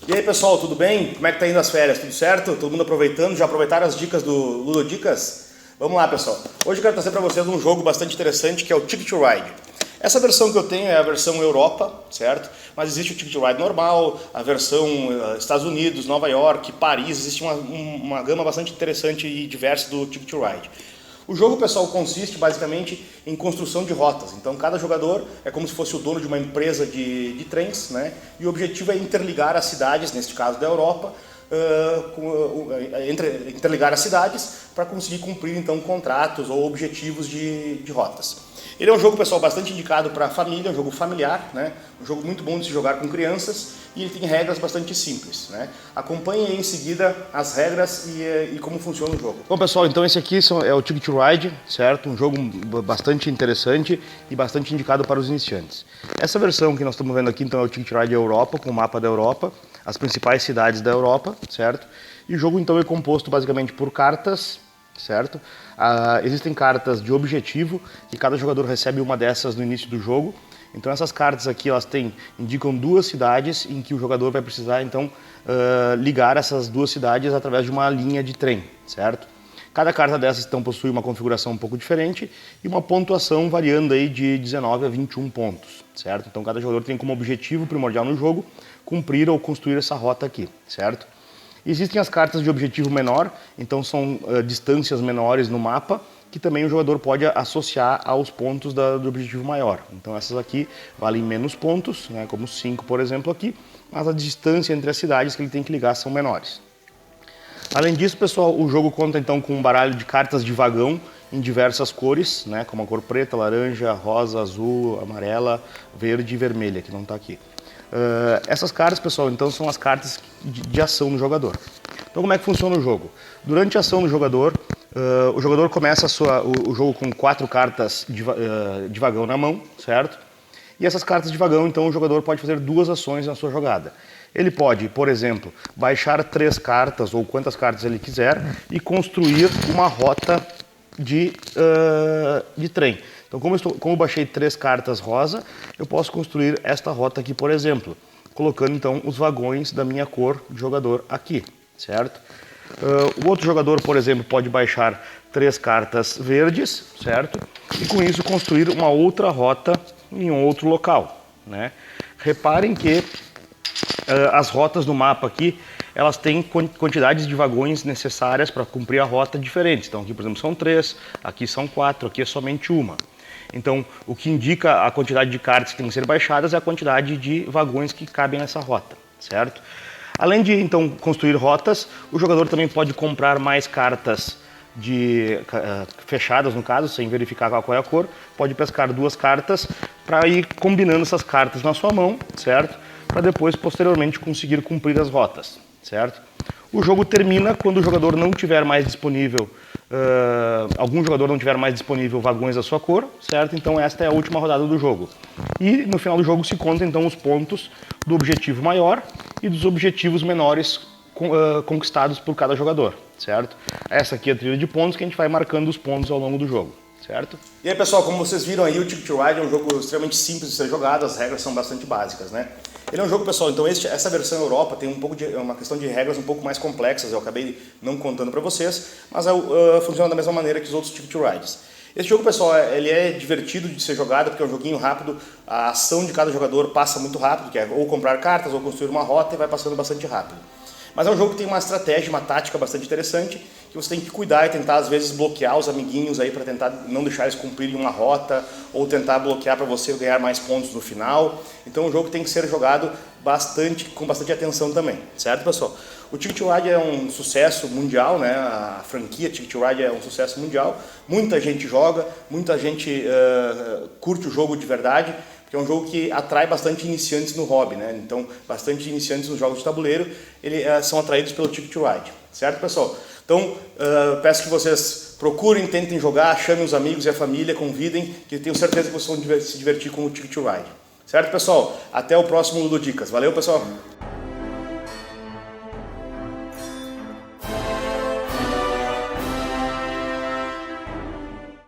E aí pessoal, tudo bem? Como é que tá indo as férias? Tudo certo? Todo mundo aproveitando? Já aproveitaram as dicas do Ludo Dicas? Vamos lá pessoal. Hoje eu quero trazer para vocês um jogo bastante interessante que é o Ticket to Ride. Essa versão que eu tenho é a versão Europa, certo? Mas existe o Ticket to Ride normal, a versão Estados Unidos, Nova York, Paris, existe uma gama bastante interessante e diversa do Ticket to Ride. O jogo, pessoal, consiste basicamente em construção de rotas. Então, cada jogador é como se fosse o dono de uma empresa de trens, né? E o objetivo é interligar as cidades, neste caso da Europa, interligar as cidades para conseguir cumprir então contratos ou objetivos de rotas. Ele é um jogo, pessoal, bastante indicado para a família, um jogo familiar, né? Um jogo muito bom de se jogar com crianças e ele tem regras bastante simples, né? Acompanhe aí em seguida as regras e como funciona o jogo. Bom, pessoal, então esse aqui é o Ticket to Ride, certo? Um jogo bastante interessante e bastante indicado para os iniciantes. Essa versão que nós estamos vendo aqui, então, é o Ticket to Ride Europa, com o mapa da Europa, as principais cidades da Europa, certo? E o jogo, então, é composto basicamente por cartas, certo? Existem cartas de objetivo e cada jogador recebe uma dessas no início do jogo. Então essas cartas aqui indicam duas cidades em que o jogador vai precisar então ligar essas duas cidades através de uma linha de trem, certo? Cada carta dessas então possui uma configuração um pouco diferente e uma pontuação variando aí de 19 a 21 pontos, certo? Então cada jogador tem como objetivo primordial no jogo cumprir ou construir essa rota aqui, certo? Existem as cartas de objetivo menor, então são distâncias menores no mapa, que também o jogador pode associar aos pontos do objetivo maior. Então essas aqui valem menos pontos, né, como 5 por exemplo aqui, mas a distância entre as cidades que ele tem que ligar são menores. Além disso, pessoal, o jogo conta então com um baralho de cartas de vagão em diversas cores, né, como a cor preta, laranja, rosa, azul, amarela, verde e vermelha, que não está aqui. Essas cartas, pessoal, então são as cartas de ação do jogador. Então como é que funciona o jogo? Durante a ação do jogador, o jogador começa o jogo com 4 cartas de vagão na mão, certo? E essas cartas de vagão, então o jogador pode fazer 2 ações na sua jogada. Ele pode, por exemplo, baixar 3 cartas ou quantas cartas ele quiser e construir uma rota de trem. Então, como eu baixei 3 cartas rosa, eu posso construir esta rota aqui, por exemplo, colocando então os vagões da minha cor de jogador aqui, certo? O outro jogador, por exemplo, pode baixar 3 cartas verdes, certo? E com isso construir uma outra rota em um outro local, né? Reparem que as rotas do mapa aqui, elas têm quantidades de vagões necessárias para cumprir a rota diferentes. Então aqui, por exemplo, são 3, aqui são 4, aqui é somente uma. Então, o que indica a quantidade de cartas que tem que ser baixadas é a quantidade de vagões que cabem nessa rota, certo? Além de, então, construir rotas, o jogador também pode comprar mais cartas fechadas, no caso, sem verificar qual é a cor. Pode pescar 2 cartas para ir combinando essas cartas na sua mão, certo? Para depois, posteriormente, conseguir cumprir as rotas, certo? O jogo termina quando o jogador não tiver mais disponível, algum jogador não tiver mais disponível vagões da sua cor, certo? Então esta é a última rodada do jogo. E no final do jogo se conta então os pontos do objetivo maior e dos objetivos menores conquistados por cada jogador, certo? Essa aqui é a trilha de pontos que a gente vai marcando os pontos ao longo do jogo, certo? E aí pessoal, como vocês viram aí, o Ticket to Ride é um jogo extremamente simples de ser jogado, as regras são bastante básicas, né? Ele é um jogo, pessoal, então essa versão Europa tem uma questão de regras um pouco mais complexas, eu acabei não contando para vocês, mas funciona da mesma maneira que os outros Ticket to Rides. Esse jogo, pessoal, ele é divertido de ser jogado porque é um joguinho rápido, a ação de cada jogador passa muito rápido, que é ou comprar cartas ou construir uma rota e vai passando bastante rápido. Mas é um jogo que tem uma estratégia, uma tática bastante interessante, que você tem que cuidar e tentar às vezes bloquear os amiguinhos aí para tentar não deixar eles cumprirem uma rota ou tentar bloquear para você ganhar mais pontos no final. Então o jogo tem que ser jogado com bastante atenção também, certo, pessoal? O Ticket to Ride é um sucesso mundial, né? A franquia Ticket to Ride é um sucesso mundial. Muita gente joga, muita gente curte o jogo de verdade, porque é um jogo que atrai bastante iniciantes no hobby, né? Então, bastante iniciantes nos jogos de tabuleiro, são atraídos pelo Ticket to Ride, certo, pessoal? Então, peço que vocês procurem, tentem jogar, chamem os amigos e a família, convidem, que eu tenho certeza que vocês vão se divertir com o Ticket to Ride. Certo, pessoal? Até o próximo Ludo Dicas. Valeu, pessoal!